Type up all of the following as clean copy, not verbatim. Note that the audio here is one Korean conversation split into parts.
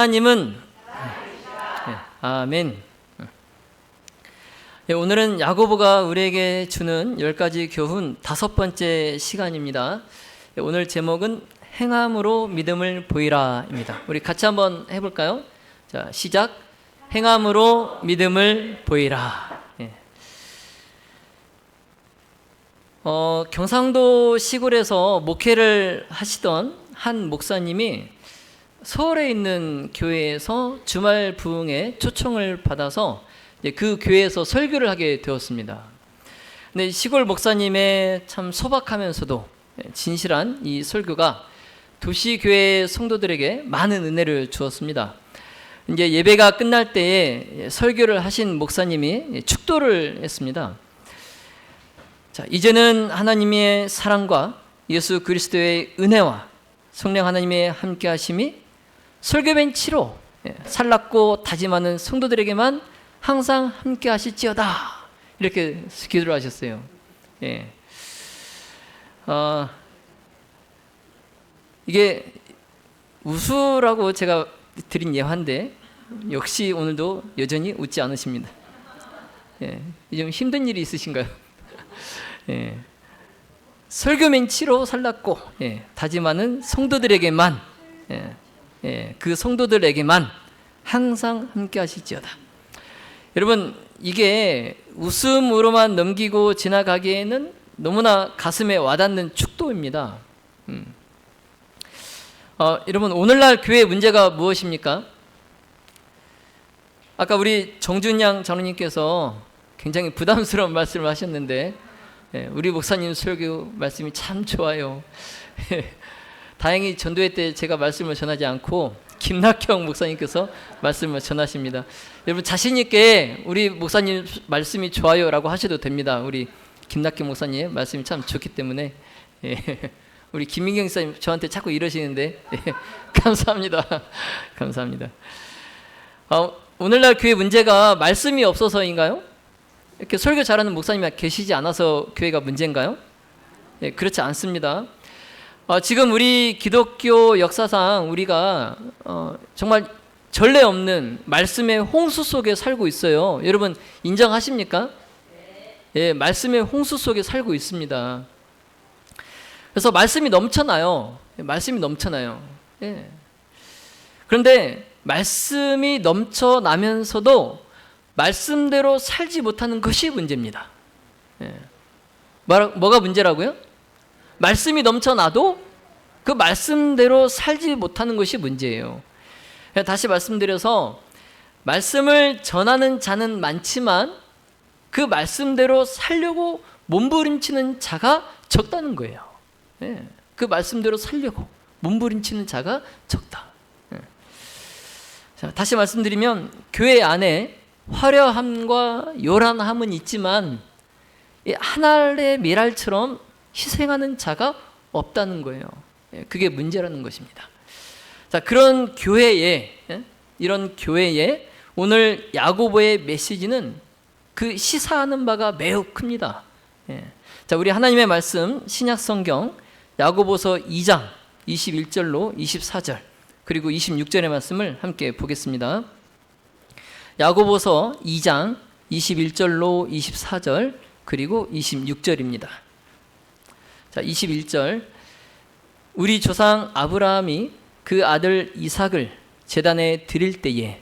하나님은 아멘. 오늘은 야고보가 우리에게 주는 10가지 교훈 5번째 시간입니다. 오늘 제목은 행함으로 믿음을 보이라입니다. 우리 같이 한번 해볼까요? 자, 시작. 행함으로 믿음을 보이라. 경상도 시골에서 목회를 하시던 한 목사님이 서울에 있는 교회에서 주말 부흥에 초청을 받아서 그 교회에서 설교를 하게 되었습니다. 근데 시골 목사님의 참 소박하면서도 진실한 이 설교가 도시교회 성도들에게 많은 은혜를 주었습니다. 이제 예배가 끝날 때에 설교를 하신 목사님이 축도를 했습니다. 자, 이제는 하나님의 사랑과 예수 그리스도의 은혜와 성령 하나님의 함께 하심이 설교 벤치로 살랐고 다짐하는 성도들에게만 항상 함께 하실지어다, 이렇게 기도를 하셨어요. 이게 웃으라고 제가 드린 예화인데 역시 오늘도 여전히 웃지 않으십니다. 좀 힘든 일이 있으신가요? 설교 벤치로 살랐고 다짐하는 성도들에게만 그 성도들에게만 항상 함께 하실지어다. 여러분, 이게 웃음으로만 넘기고 지나가기에는 너무나 가슴에 와닿는 축도입니다. 여러분, 오늘날 교회의 문제가 무엇입니까? 아까 우리 정준양 장로님께서 굉장히 부담스러운 말씀을 하셨는데 우리 목사님 설교 말씀이 참 좋아요. 다행히 전도회 때 제가 말씀을 전하지 않고 김낙형 목사님께서 말씀을 전하십니다. 여러분, 자신 있게 우리 목사님 말씀이 좋아요라고 하셔도 됩니다. 우리 김낙형 목사님 말씀이 참 좋기 때문에. 우리 김민경 목사님 저한테 자꾸 이러시는데 감사합니다. 감사합니다. 오늘날 교회 문제가 말씀이 없어서인가요? 이렇게 설교 잘하는 목사님이 계시지 않아서 교회가 문제인가요? 그렇지 않습니다. 지금 우리 기독교 역사상 우리가 정말 전례 없는 말씀의 홍수 속에 살고 있어요. 여러분 인정하십니까? 말씀의 홍수 속에 살고 있습니다. 그래서 말씀이 넘쳐나요. 말씀이 넘쳐나요. 그런데 말씀이 넘쳐나면서도 말씀대로 살지 못하는 것이 문제입니다. 뭐가 문제라고요? 말씀이 넘쳐나도 그 말씀대로 살지 못하는 것이 문제예요. 다시 말씀드려서 말씀을 전하는 자는 많지만 그 말씀대로 살려고 몸부림치는 자가 적다는 거예요. 그 말씀대로 살려고 몸부림치는 자가 적다. 자, 다시 말씀드리면 교회 안에 화려함과 요란함은 있지만 하늘의 미랄처럼 희생하는 자가 없다는 거예요. 그게 문제라는 것입니다. 자, 그런 교회에, 이런 교회에 오늘 야고보의 메시지는 그 시사하는 바가 매우 큽니다. 자, 우리 하나님의 말씀 신약 성경 야고보서 2장 21절로 24절 그리고 26절의 말씀을 함께 보겠습니다. 야고보서 2장 21절로 24절 그리고 26절입니다. 자, 21절. 우리 조상 아브라함이 그 아들 이삭을 제단에 드릴 때에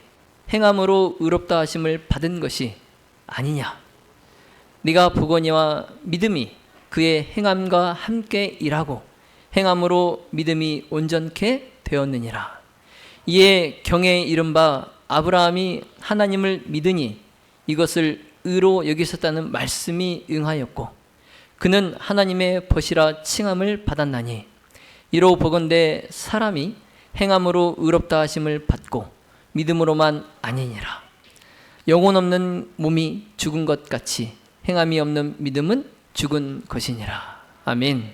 행함으로 의롭다 하심을 받은 것이 아니냐. 네가 보거니와 믿음이 그의 행함과 함께 일하고 행함으로 믿음이 온전케 되었느니라. 이에 경에 이른바 아브라함이 하나님을 믿으니 이것을 의로 여기셨다는 말씀이 응하였고 그는 하나님의 벗이라 칭함을 받았나니 이로 보건대 사람이 행함으로 의롭다 하심을 받고 믿음으로만 아니니라. 영혼 없는 몸이 죽은 것 같이 행함이 없는 믿음은 죽은 것이니라. 아멘.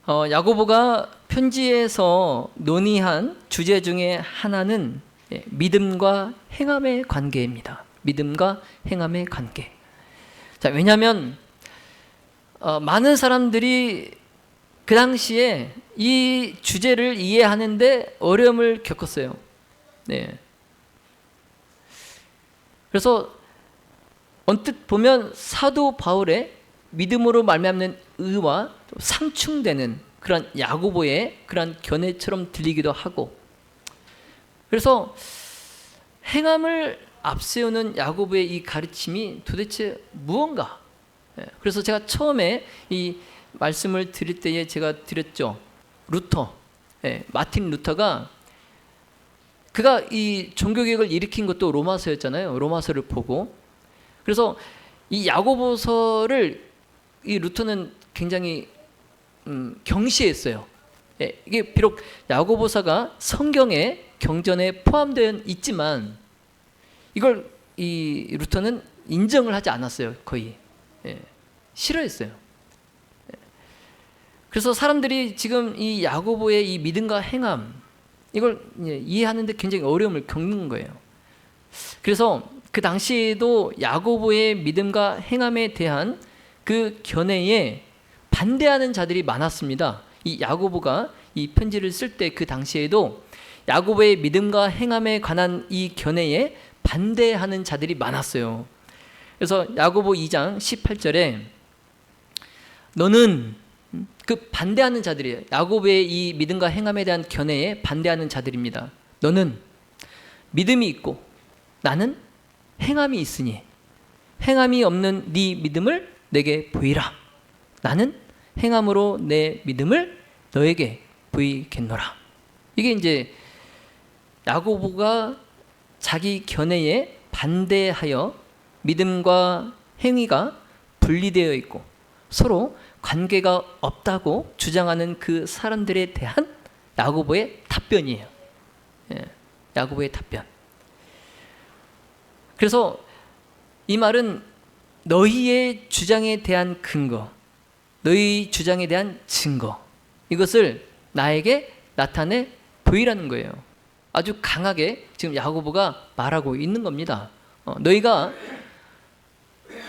야고보가 편지에서 논의한 주제 중에 하나는 믿음과 행함의 관계입니다. 믿음과 행함의 관계. 자, 왜냐하면 많은 사람들이 그 당시에 이 주제를 이해하는데 어려움을 겪었어요. 네. 그래서 언뜻 보면 사도 바울의 믿음으로 말미암는 의와 상충되는 그런 야고보의 그런 견해처럼 들리기도 하고, 그래서 행함을 앞세우는 야고보의 이 가르침이 도대체 무언가? 그래서 제가 처음에 이 말씀을 드릴 때에 제가 드렸죠. 루터, 마틴 루터가 그가 이 종교개혁을 일으킨 것도 로마서였잖아요. 로마서를 보고. 그래서 이 야고보서를 이 루터는 굉장히 경시했어요. 이게 비록 야고보서가 성경의 경전에 포함되어 있지만 이걸 이 루터는 인정을 하지 않았어요. 거의 싫어했어요. 그래서 사람들이 지금 이 야고보의 이 믿음과 행함, 이걸 이해하는데 굉장히 어려움을 겪는 거예요. 그래서 그 당시에도 야고보의 믿음과 행함에 대한 그 견해에 반대하는 자들이 많았습니다. 이 야고보가 이 편지를 쓸 때 그 당시에도 야고보의 믿음과 행함에 관한 이 견해에 반대하는 자들이 많았어요. 그래서 야고보 2장 18절에 너는, 그 반대하는 자들이에요. 야고보의 이 믿음과 행함에 대한 견해에 반대하는 자들입니다. 너는 믿음이 있고 나는 행함이 있으니 행함이 없는 네 믿음을 내게 보이라. 나는 행함으로 내 믿음을 너에게 보이겠노라. 이게 이제 야고보가 자기 견해에 반대하여 믿음과 행위가 분리되어 있고 서로 관계가 없다고 주장하는 그 사람들에 대한 야고보의 답변이에요. 야고보의 답변. 그래서 이 말은 너희의 주장에 대한 근거, 너희 주장에 대한 증거, 이것을 나에게 나타내 보이라는 거예요. 아주 강하게 지금 야고보가 말하고 있는 겁니다. 너희가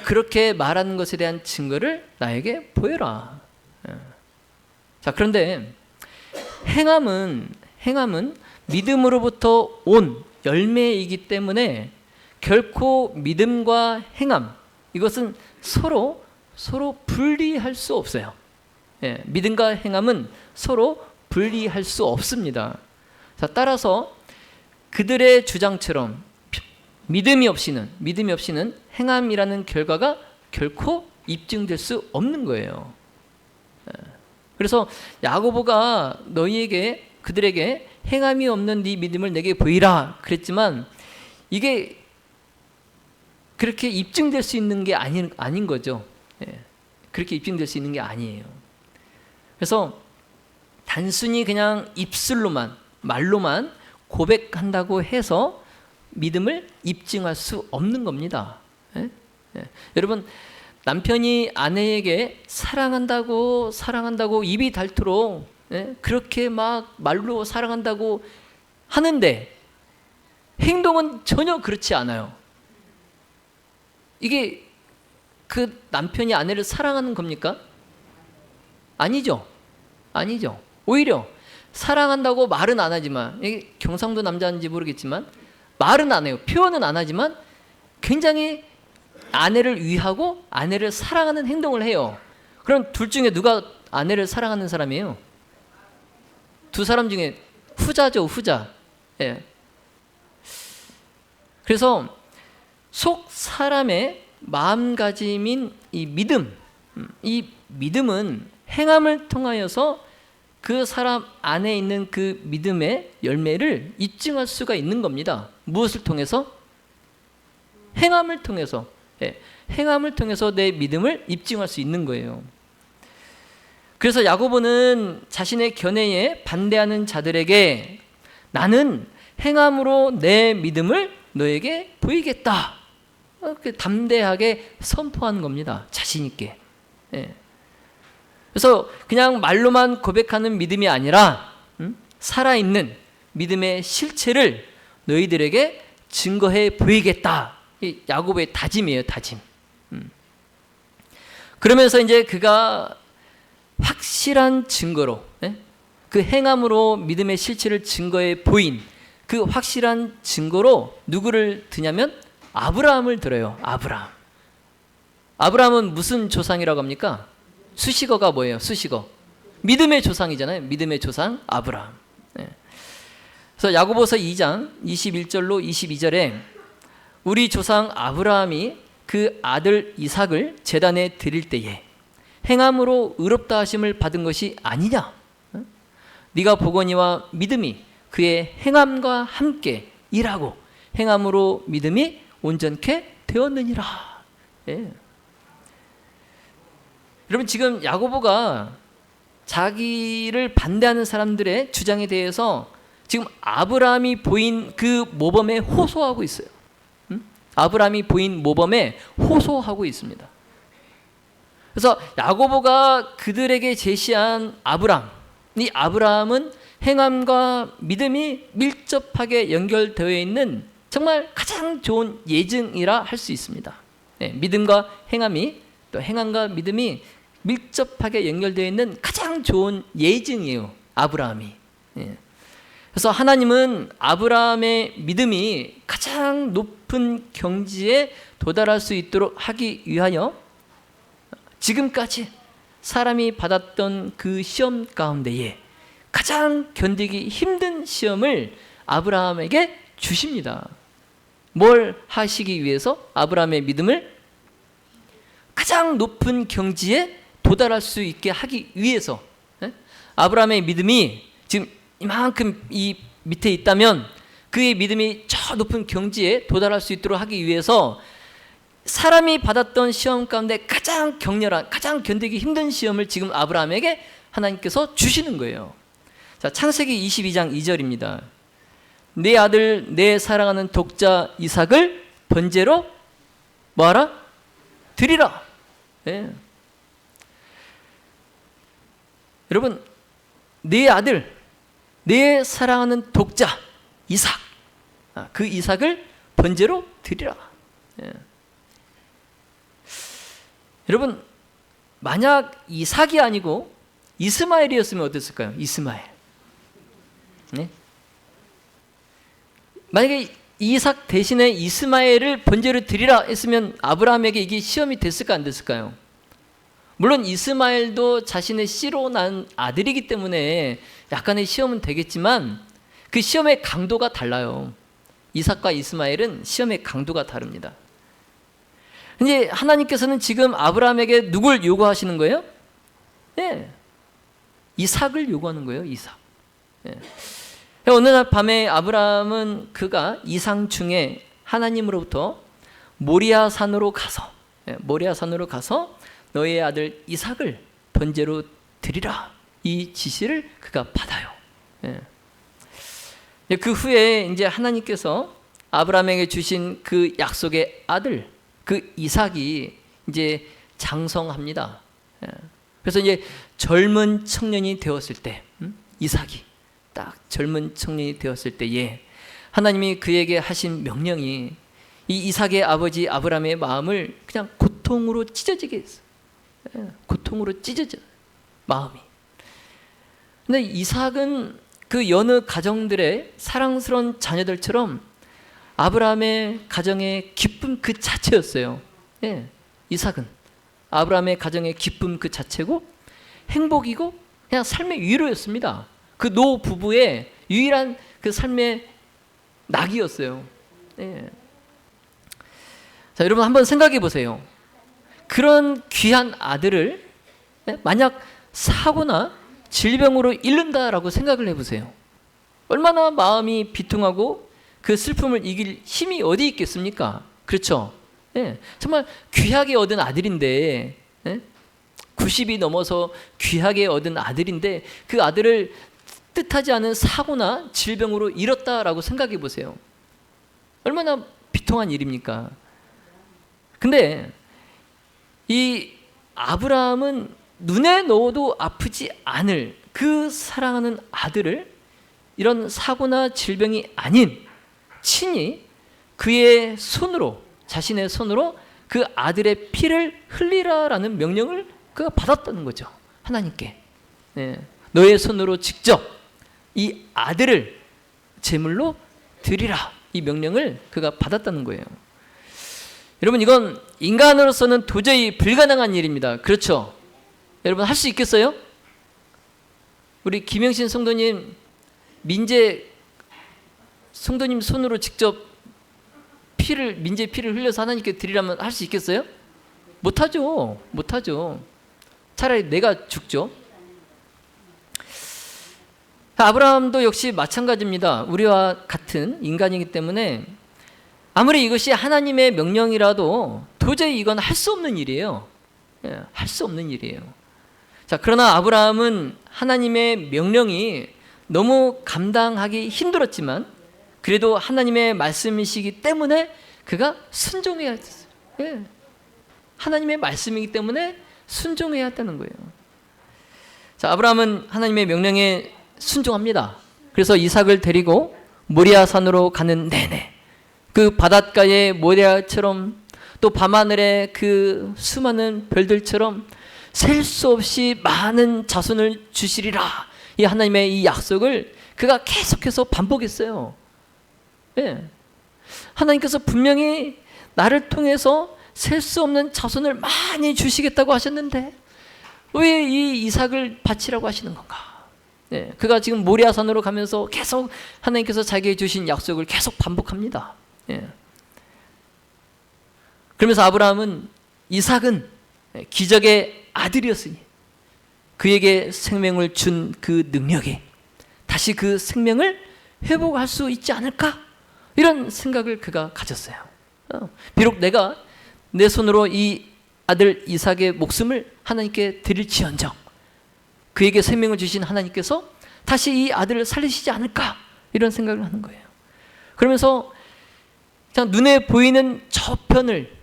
그렇게 말하는 것에 대한 증거를 나에게 보여라. 자, 그런데 행함은 믿음으로부터 온 열매이기 때문에 결코 믿음과 행함, 이것은 서로 분리할 수 없어요. 믿음과 행함은 서로 분리할 수 없습니다. 자, 따라서 그들의 주장처럼 믿음이 없이는 행함이라는 결과가 결코 입증될 수 없는 거예요. 그래서 야고보가 그들에게 행함이 없는 네 믿음을 내게 보이라 그랬지만 이게 그렇게 입증될 수 있는 게 아닌 거죠. 그렇게 입증될 수 있는 게 아니에요. 그래서 단순히 그냥 입술로만, 말로만 고백한다고 해서 믿음을 입증할 수 없는 겁니다. 여러분, 남편이 아내에게 사랑한다고 입이 닳도록 그렇게 막 말로 사랑한다고 하는데 행동은 전혀 그렇지 않아요. 이게 그 남편이 아내를 사랑하는 겁니까? 아니죠. 오히려 사랑한다고 말은 안 하지만, 이게 경상도 남자인지 모르겠지만 말은 안 해요. 표현은 안 하지만 굉장히 아내를 위하고 아내를 사랑하는 행동을 해요. 그럼 둘 중에 누가 아내를 사랑하는 사람이에요? 두 사람 중에 후자죠, 후자. 그래서 속 사람의 마음가짐인 이 믿음은 행함을 통하여서 그 사람 안에 있는 그 믿음의 열매를 입증할 수가 있는 겁니다. 무엇을 통해서? 행함을 통해서. 행함을 통해서 내 믿음을 입증할 수 있는 거예요. 그래서 야고보는 자신의 견해에 반대하는 자들에게 나는 행함으로 내 믿음을 너에게 보이겠다, 담대하게 선포한 겁니다. 자신 있게. 그래서 그냥 말로만 고백하는 믿음이 아니라 살아있는 믿음의 실체를 너희들에게 증거해 보이겠다. 이 야고보의 다짐이에요, 다짐. 그러면서 이제 그가 확실한 증거로, 그 행함으로 믿음의 실체를 증거해 보인 그 확실한 증거로 누구를 드냐면 아브라함을 들어요. 아브라함은 무슨 조상이라고 합니까? 수식어가 뭐예요? 수식어. 믿음의 조상이잖아요. 믿음의 조상 아브라함. 그래서 야고보서 2장 21절로 22절에 우리 조상 아브라함이 그 아들 이삭을 제단에 드릴 때에 행함으로 의롭다 하심을 받은 것이 아니냐? 네가 보거니와 믿음이 그의 행함과 함께 일하고 행함으로 믿음이 온전케 되었느니라. 여러분, 지금 야고보가 자기를 반대하는 사람들의 주장에 대해서 지금 아브라함이 보인 그 모범에 호소하고 있어요. 아브라함이 보인 모범에 호소하고 있습니다. 그래서 야고보가 그들에게 제시한 아브라함, 이 아브라함은 행함과 믿음이 밀접하게 연결되어 있는 정말 가장 좋은 예증이라 할 수 있습니다. 믿음과 행함이, 또 행함과 믿음이 밀접하게 연결되어 있는 가장 좋은 예증이에요, 아브라함이. 그래서 하나님은 아브라함의 믿음이 가장 높은 경지에 도달할 수 있도록 하기 위하여 지금까지 사람이 받았던 그 시험 가운데에 가장 견디기 힘든 시험을 아브라함에게 주십니다. 뭘 하시기 위해서? 아브라함의 믿음을 가장 높은 경지에 도달할 수 있게 하기 위해서. 아브라함의 믿음이 지금 이만큼 이 밑에 있다면 그의 믿음이 저 높은 경지에 도달할 수 있도록 하기 위해서 사람이 받았던 시험 가운데 가장 격렬한, 가장 견디기 힘든 시험을 지금 아브라함에게 하나님께서 주시는 거예요. 자, 창세기 22장 2절입니다. 내 아들, 내 사랑하는 독자 이삭을 번제로 뭐하라? 드리라. 여러분, 내 아들, 내 사랑하는 독자 이삭, 그 이삭을 번제로 드리라. 여러분, 만약 이삭이 아니고 이스마엘이었으면 어땠을까요? 이스마엘. 만약에 이삭 대신에 이스마엘을 번제로 드리라 했으면 아브라함에게 이게 시험이 됐을까 안 됐을까요? 물론 이스마엘도 자신의 씨로 난 아들이기 때문에 약간의 시험은 되겠지만 그 시험의 강도가 달라요. 이삭과 이스마엘은 시험의 강도가 다릅니다. 이제 하나님께서는 지금 아브라함에게 누굴 요구하시는 거예요? 이삭을 요구하는 거예요. 이삭. 어느 날 밤에 아브라함은 그가 이상 중에 하나님으로부터 모리아 산으로 가서 너의 아들 이삭을 번제로 드리라, 이 지시를 그가 받아요. 그 후에 이제 하나님께서 아브라함에게 주신 그 약속의 아들, 그 이삭이 이제 장성합니다. 그래서 이제 젊은 청년이 되었을 때, 이삭이 딱 젊은 청년이 되었을 때에 하나님이 그에게 하신 명령이 이 이삭의 아버지 아브라함의 마음을 그냥 고통으로 찢어지게 했어요. 고통으로 찢어져 마음이. 근데 이삭은 그 여느 가정들의 사랑스러운 자녀들처럼 아브라함의 가정의 기쁨 그 자체였어요. 이삭은 아브라함의 가정의 기쁨 그 자체고 행복이고 그냥 삶의 위로였습니다. 그 노 부부의 유일한 그 삶의 낙이었어요. 자, 여러분 한번 생각해 보세요. 그런 귀한 아들을 만약 사고나 질병으로 잃는다라고 생각을 해보세요. 얼마나 마음이 비통하고 그 슬픔을 이길 힘이 어디 있겠습니까? 그렇죠? 정말 귀하게 얻은 아들인데, 90이 넘어서 귀하게 얻은 아들인데 그 아들을 뜻하지 않은 사고나 질병으로 잃었다라고 생각해 보세요. 얼마나 비통한 일입니까? 근데 이 아브라함은 눈에 넣어도 아프지 않을 그 사랑하는 아들을 이런 사고나 질병이 아닌 친히 그의 손으로, 자신의 손으로 그 아들의 피를 흘리라라는 명령을 그가 받았다는 거죠. 하나님께 너의 손으로 직접 이 아들을 제물로 드리라, 이 명령을 그가 받았다는 거예요. 여러분, 이건 인간으로서는 도저히 불가능한 일입니다. 그렇죠? 여러분, 할 수 있겠어요? 우리 김영신 성도님, 민재 성도님 손으로 직접 민재 피를 흘려서 하나님께 드리라면 할 수 있겠어요? 못하죠. 차라리 내가 죽죠. 아브라함도 역시 마찬가지입니다. 우리와 같은 인간이기 때문에 아무리 이것이 하나님의 명령이라도 도저히 이건 할 수 없는 일이에요. 할 수 없는 일이에요. 자, 그러나 아브라함은 하나님의 명령이 너무 감당하기 힘들었지만 그래도 하나님의 말씀이시기 때문에 그가 순종해야 했어요. 하나님의 말씀이기 때문에 순종해야 했다는 거예요. 자, 아브라함은 하나님의 명령에 순종합니다. 그래서 이삭을 데리고 모리아 산으로 가는 내내 그 바닷가의 모리아처럼 또 밤하늘의 그 수많은 별들처럼 셀 수 없이 많은 자손을 주시리라, 이 하나님의 이 약속을 그가 계속해서 반복했어요. 하나님께서 분명히 나를 통해서 셀 수 없는 자손을 많이 주시겠다고 하셨는데 왜 이 이삭을 바치라고 하시는 건가? 그가 지금 모리아산으로 가면서 계속 하나님께서 자기에게 주신 약속을 계속 반복합니다. 그러면서 아브라함은 이삭은 기적의 아들이었으니 그에게 생명을 준 그 능력이 다시 그 생명을 회복할 수 있지 않을까? 이런 생각을 그가 가졌어요. 비록 내가 내 손으로 이 아들 이삭의 목숨을 하나님께 드릴지언정 그에게 생명을 주신 하나님께서 다시 이 아들을 살리시지 않을까? 이런 생각을 하는 거예요. 그러면서 그냥 눈에 보이는 저편을,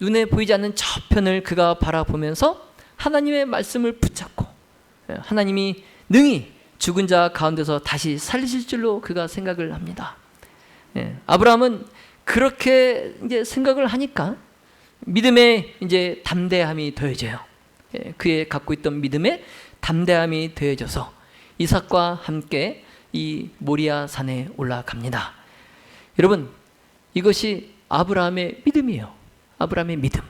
눈에 보이지 않는 저편을 그가 바라보면서 하나님의 말씀을 붙잡고 하나님이 능히 죽은 자 가운데서 다시 살리실 줄로 그가 생각을 합니다. 아브라함은 그렇게 이제 생각을 하니까 믿음의 이제 담대함이 더해져요. 그의 갖고 있던 믿음의 담대함이 더해져서 이삭과 함께 이 모리아 산에 올라갑니다. 여러분, 이것이 아브라함의 믿음이에요. 아브라함의 믿음.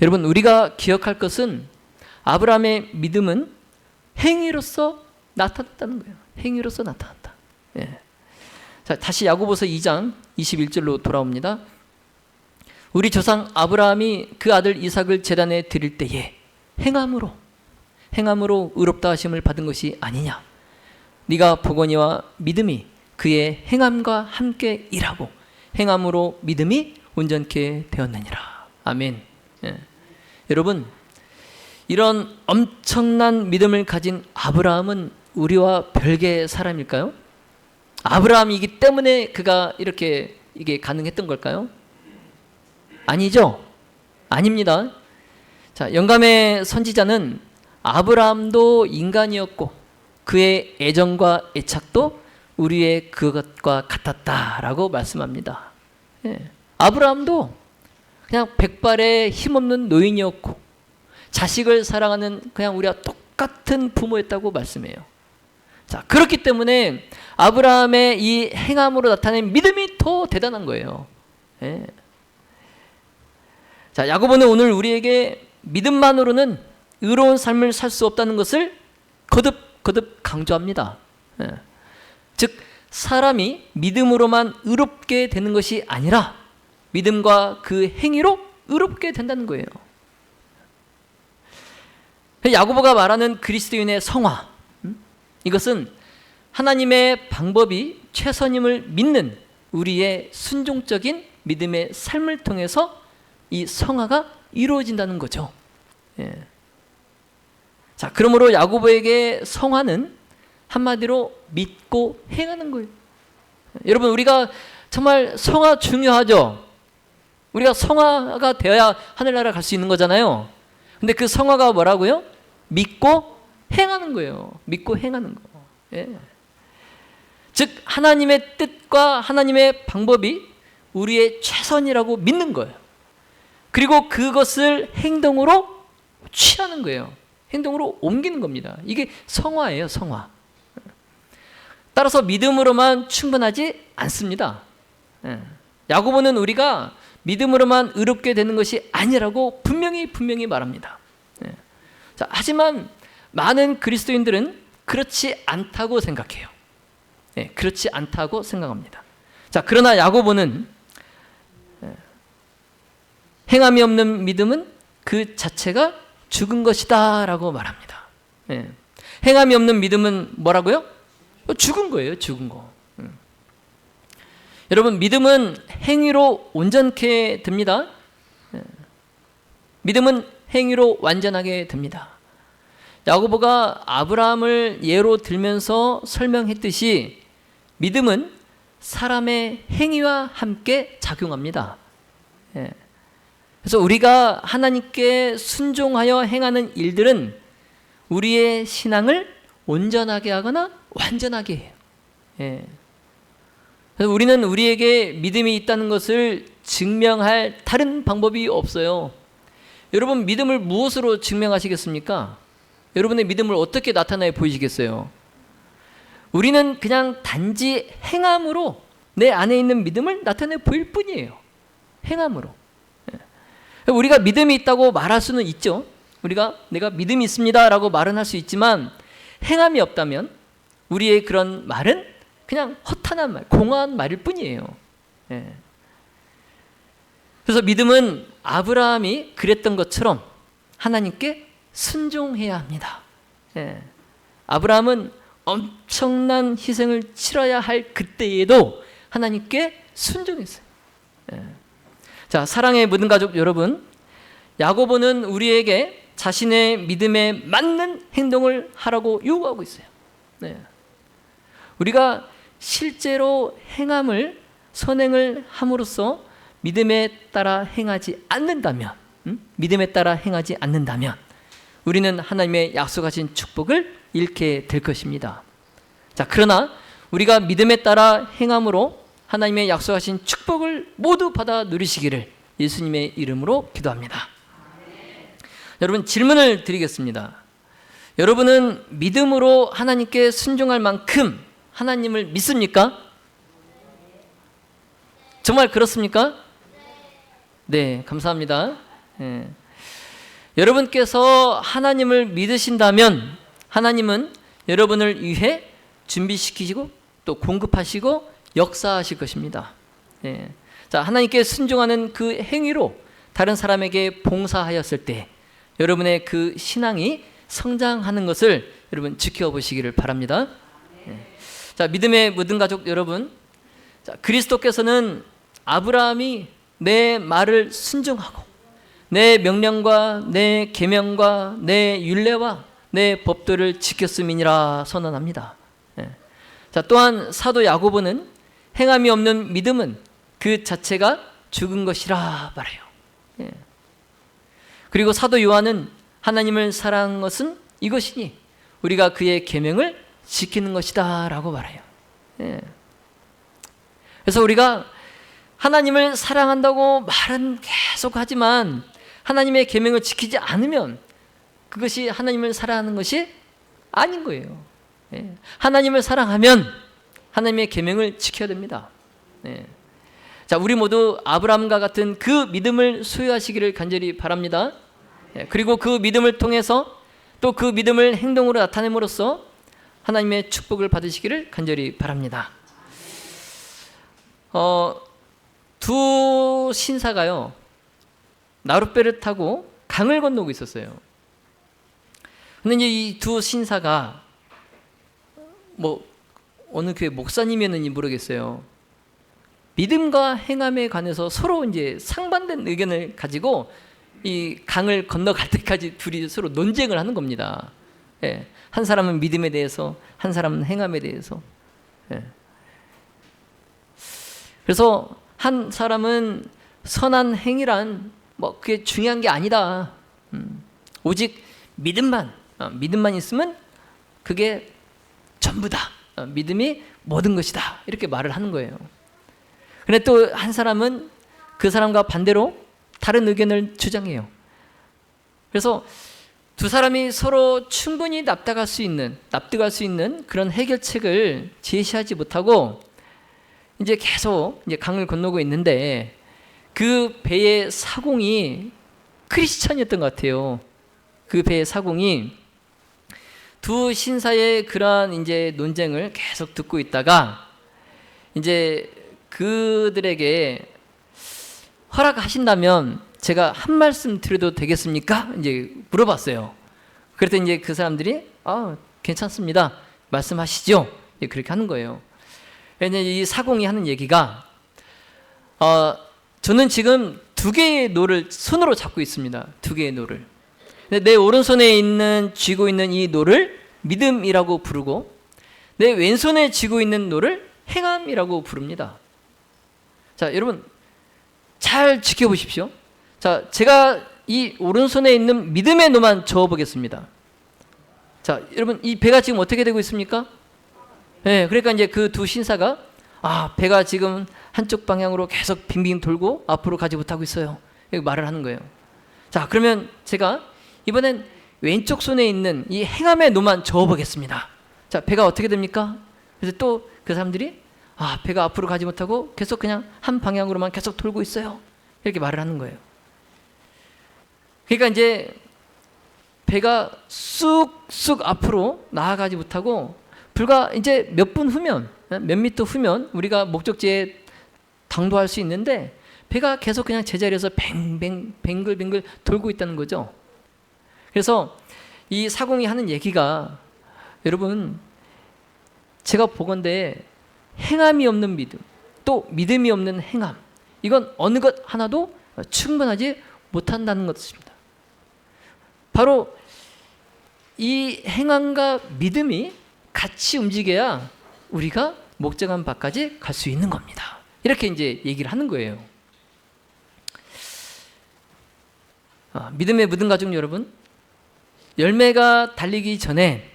여러분, 우리가 기억할 것은 아브라함의 믿음은 행위로서 나타났다는 거예요. 행위로서 나타났다. 자, 다시 야고보서 2장 21절로 돌아옵니다. 우리 조상 아브라함이 그 아들 이삭을 제단에 드릴 때에 행함으로 의롭다 하심을 받은 것이 아니냐. 네가 보거니와 믿음이 그의 행함과 함께 일하고 행함으로 믿음이 온전케 되었느니라. 아멘. 여러분, 이런 엄청난 믿음을 가진 아브라함은 우리와 별개의 사람일까요? 아브라함이기 때문에 그가 이렇게 이게 가능했던 걸까요? 아니죠. 아닙니다. 자, 영감의 선지자는 아브라함도 인간이었고 그의 애정과 애착도 우리의 그것과 같았다라고 말씀합니다. 아브라함도 그냥 백발의 힘없는 노인이었고 자식을 사랑하는 그냥 우리와 똑같은 부모였다고 말씀해요. 자, 그렇기 때문에 아브라함의 이 행함으로 나타낸 믿음이 더 대단한 거예요. 자, 야고보는 오늘 우리에게 믿음만으로는 의로운 삶을 살 수 없다는 것을 거듭 강조합니다. 즉, 사람이 믿음으로만 의롭게 되는 것이 아니라 믿음과 그 행위로 의롭게 된다는 거예요. 야고보가 말하는 그리스도인의 성화, 이것은 하나님의 방법이 최선임을 믿는 우리의 순종적인 믿음의 삶을 통해서 이 성화가 이루어진다는 거죠. 자, 그러므로 야고보에게 성화는 한마디로 믿고 행하는 거예요. 여러분, 우리가 정말 성화 중요하죠. 우리가 성화가 되어야 하늘나라 갈 수 있는 거잖아요. 근데 그 성화가 뭐라고요? 믿고 행하는 거예요. 믿고 행하는 거. 즉, 하나님의 뜻과 하나님의 방법이 우리의 최선이라고 믿는 거예요. 그리고 그것을 행동으로 취하는 거예요. 행동으로 옮기는 겁니다. 이게 성화예요, 성화. 따라서 믿음으로만 충분하지 않습니다. 야고보는 우리가 믿음으로만 의롭게 되는 것이 아니라고 분명히 말합니다. 자, 하지만 많은 그리스도인들은 그렇지 않다고 생각해요. 그렇지 않다고 생각합니다. 자, 그러나 야고보는 행함이 없는 믿음은 그 자체가 죽은 것이다 라고 말합니다. 행함이 없는 믿음은 뭐라고요? 죽은 거예요, 죽은 거. 여러분, 믿음은 행위로 온전케 됩니다. 믿음은 행위로 완전하게 됩니다. 야고보가 아브라함을 예로 들면서 설명했듯이 믿음은 사람의 행위와 함께 작용합니다. 그래서 우리가 하나님께 순종하여 행하는 일들은 우리의 신앙을 온전하게 하거나 완전하게 해요. 그래서 우리는 우리에게 믿음이 있다는 것을 증명할 다른 방법이 없어요. 여러분, 믿음을 무엇으로 증명하시겠습니까? 여러분의 믿음을 어떻게 나타내 보이시겠어요? 우리는 그냥 단지 행함으로 내 안에 있는 믿음을 나타내 보일 뿐이에요. 행함으로. 우리가 믿음이 있다고 말할 수는 있죠. 우리가 내가 믿음이 있습니다 라고 말은 할 수 있지만 행함이 없다면 우리의 그런 말은 그냥 허탄한 말, 공허한 말일 뿐이에요. 그래서 믿음은 아브라함이 그랬던 것처럼 하나님께 순종해야 합니다. 아브라함은 엄청난 희생을 치러야 할 그때에도 하나님께 순종했어요. 자, 사랑의 모든 가족 여러분, 야고보는 우리에게 자신의 믿음에 맞는 행동을 하라고 요구하고 있어요. 우리가 실제로 행함을 선행을 함으로써 믿음에 따라 행하지 않는다면, 믿음에 따라 행하지 않는다면 우리는 하나님의 약속하신 축복을 잃게 될 것입니다. 자, 그러나 우리가 믿음에 따라 행함으로 하나님의 약속하신 축복을 모두 받아 누리시기를 예수님의 이름으로 기도합니다. 여러분, 질문을 드리겠습니다. 여러분은 믿음으로 하나님께 순종할 만큼 하나님을 믿습니까? 정말 그렇습니까? 네, 감사합니다. 여러분께서 하나님을 믿으신다면 하나님은 여러분을 위해 준비시키시고 또 공급하시고 역사하실 것입니다. 자, 하나님께 순종하는 그 행위로 다른 사람에게 봉사하였을 때 여러분의 그 신앙이 성장하는 것을 여러분 지켜보시기를 바랍니다. 자, 믿음의 모든 가족 여러분, 자, 그리스도께서는 아브라함이 내 말을 순종하고 내 명령과 내 계명과 내 율례와 내 법도를 지켰음이니라 선언합니다. 자, 또한 사도 야고보는 행함이 없는 믿음은 그 자체가 죽은 것이라 말해요. 그리고 사도 요한은 하나님을 사랑한 것은 이것이니 우리가 그의 계명을 지키는 것이다 라고 말해요. 그래서 우리가 하나님을 사랑한다고 말은 계속 하지만 하나님의 계명을 지키지 않으면 그것이 하나님을 사랑하는 것이 아닌 거예요. 하나님을 사랑하면 하나님의 계명을 지켜야 됩니다. 자, 우리 모두 아브라함과 같은 그 믿음을 소유하시기를 간절히 바랍니다. 그리고 그 믿음을 통해서 또 그 믿음을 행동으로 나타냄으로써 하나님의 축복을 받으시기를 간절히 바랍니다. 두 신사가요, 나룻배를 타고 강을 건너고 있었어요. 근데 이제 이 두 신사가 뭐 어느 교회 목사님이었는지 모르겠어요. 믿음과 행함에 관해서 서로 이제 상반된 의견을 가지고 이 강을 건너갈 때까지 둘이 서로 논쟁을 하는 겁니다. 한 사람은 믿음에 대해서, 한 사람은 행함에 대해서. 그래서 한 사람은 선한 행위란 뭐 그게 중요한 게 아니다. 오직 믿음만 있으면 그게 전부다. 믿음이 모든 것이다. 이렇게 말을 하는 거예요. 근데 또 한 사람은 그 사람과 반대로 다른 의견을 주장해요. 그래서 두 사람이 서로 충분히 납득할 수 있는 그런 해결책을 제시하지 못하고 이제 계속 이제 강을 건너고 있는데, 그 배의 사공이 크리스찬이었던 것 같아요. 그 배의 사공이 두 신사의 그러한 이제 논쟁을 계속 듣고 있다가 이제 그들에게 허락하신다면 제가 한 말씀 드려도 되겠습니까? 이제 물어봤어요. 그랬더니 이제 그 사람들이 괜찮습니다. 말씀하시죠. 그렇게 하는 거예요. 왜냐면 이 사공이 하는 얘기가 저는 지금 두 개의 노를 손으로 잡고 있습니다. 두 개의 노를. 내 오른손에 쥐고 있는 이 노를 믿음이라고 부르고, 내 왼손에 쥐고 있는 노를 행함이라고 부릅니다. 자, 여러분 잘 지켜보십시오. 자, 제가 이 오른손에 있는 믿음의 노만 저어 보겠습니다. 자, 여러분 이 배가 지금 어떻게 되고 있습니까? 네, 그러니까 이제 그 두 신사가 배가 지금 한쪽 방향으로 계속 빙빙 돌고 앞으로 가지 못하고 있어요. 이렇게 말을 하는 거예요. 자, 그러면 제가 이번엔 왼쪽 손에 있는 이 행함의 노만 저어 보겠습니다. 자, 배가 어떻게 됩니까? 그래서 또 그 사람들이 배가 앞으로 가지 못하고 계속 그냥 한 방향으로만 계속 돌고 있어요. 이렇게 말을 하는 거예요. 그러니까 이제 배가 쑥쑥 앞으로 나아가지 못하고 불과 이제 몇 분 후면, 몇 미터 후면 우리가 목적지에 당도할 수 있는데 배가 계속 그냥 제자리에서 뱅글뱅글 돌고 있다는 거죠. 그래서 이 사공이 하는 얘기가, 여러분 제가 보건대 행함이 없는 믿음, 또 믿음이 없는 행함, 이건 어느 것 하나도 충분하지 못한다는 것입니다. 바로 이 행함과 믿음이 같이 움직여야 우리가 목적한 바까지 갈 수 있는 겁니다. 이렇게 이제 얘기를 하는 거예요. 믿음의 묻은 가족 여러분, 열매가 달리기 전에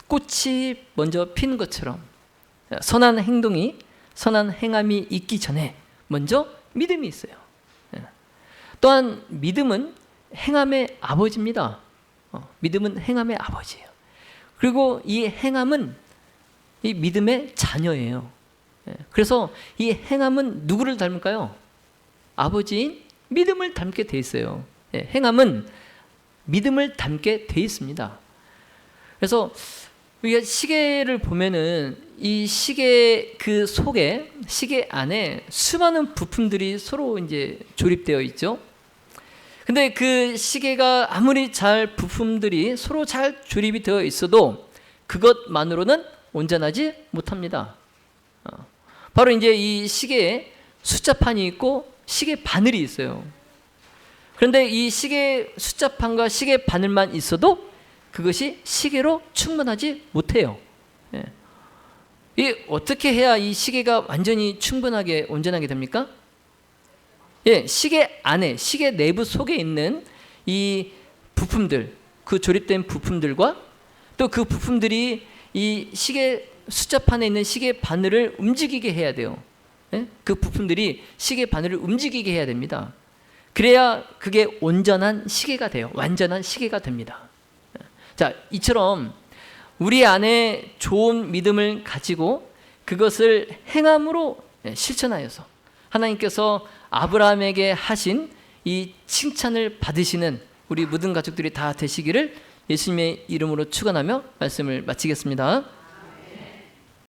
꽃이 먼저 피는 것처럼 선한 행동이, 선한 행함이 있기 전에 먼저 믿음이 있어요. 또한 믿음은 행함의 아버지입니다. 믿음은 행함의 아버지예요. 그리고 이 행함은 이 믿음의 자녀예요. 그래서 이 행함은 누구를 닮을까요? 아버지인 믿음을 닮게 돼 있어요. 행함은 믿음을 닮게 돼 있습니다. 그래서 우리가 시계를 보면은 이 시계 그 속에, 시계 안에 수많은 부품들이 서로 이제 조립되어 있죠. 근데 그 시계가 아무리 잘 부품들이 서로 잘 조립이 되어 있어도 그것만으로는 온전하지 못합니다. 바로 이제 이 시계에 숫자판이 있고 시계 바늘이 있어요. 그런데 이 시계 숫자판과 시계 바늘만 있어도 그것이 시계로 충분하지 못해요. 이 어떻게 해야 이 시계가 완전히 충분하게 온전하게 됩니까? 시계 안에, 시계 내부 속에 있는 이 부품들, 그 조립된 부품들과 또 그 부품들이 이 시계 숫자판에 있는 시계 바늘을 움직이게 해야 돼요. 그 부품들이 시계 바늘을 움직이게 해야 됩니다. 그래야 그게 온전한 시계가 돼요. 완전한 시계가 됩니다. 자, 이처럼 우리 안에 좋은 믿음을 가지고 그것을 행함으로 실천하여서 하나님께서 아브라함에게 하신 이 칭찬을 받으시는 우리 모든 가족들이 다 되시기를 예수님의 이름으로 축원하며 말씀을 마치겠습니다.